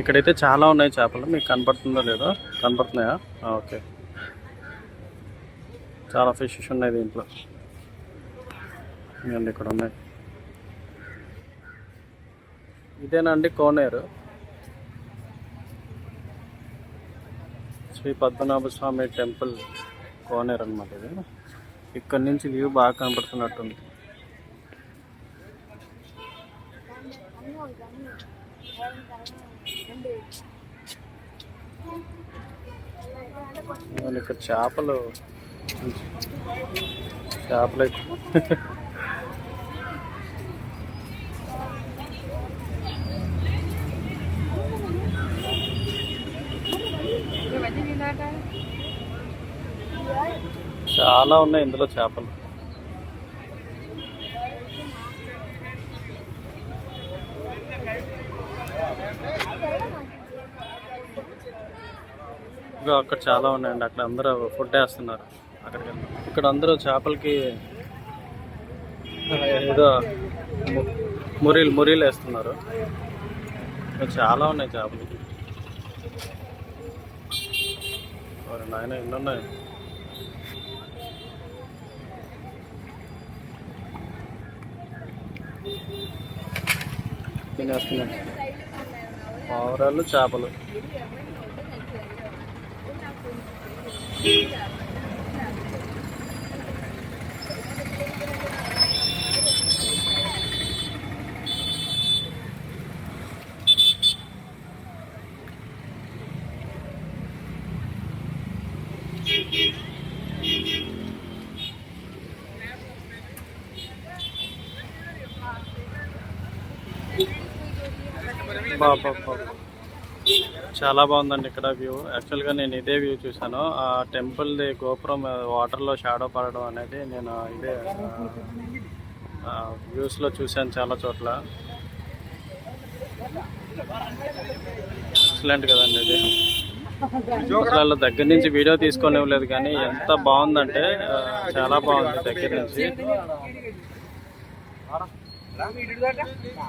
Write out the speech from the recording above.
ఇక్కడైతే చాలా ఉన్నాయి చేపలు. మీకు కనపడుతుందో లేదో? కనపడుతున్నాయా? ఓకే. చాలా ఫిషెస్ ఉన్నాయి దీంట్లో. ఇవన్నీ ఇక్కడ ఉన్నాయి. ఇదేనండి కోనేరు. శ్రీ పద్మనాభ స్వామి టెంపుల్ కోనేరు అనమాట ఇది. ఇక్కడ నుంచి వ్యూ బాగా కనపడుతున్నట్టుంది. ఇక్కడ చేపలు చాలా ఉన్నాయి ఇందులో చేపలు. అక్కడ చాలా ఉన్నాయండి. అక్కడ అందరూ ఫుడ్ వేస్తున్నారు. అక్కడికి ఇక్కడ అందరూ చేపలకి ఏదో మురీలు వేస్తున్నారు. చాలా ఉన్నాయి చేపలు. నాయన ఎన్ని ఉన్నాయి. తినేస్తున్నాయి పావురాలు చేపలు. చాలా బాగుందండి ఇక్కడ వ్యూ. యాక్చువల్గా నేను ఇదే వ్యూ చూసాను. ఆ టెంపుల్ది గోపురం వాటర్లో షాడో పడడం అనేది నేను ఇదే వ్యూస్లో చూశాను చాలా చోట్ల. ఎక్సలెంట్ కదండి ఇది. అసలు దగ్గర నుంచి వీడియో తీసుకొని ఇవ్వలేదు కానీ ఎంత బాగుందంటే చాలా బాగుంది దగ్గర నుంచి.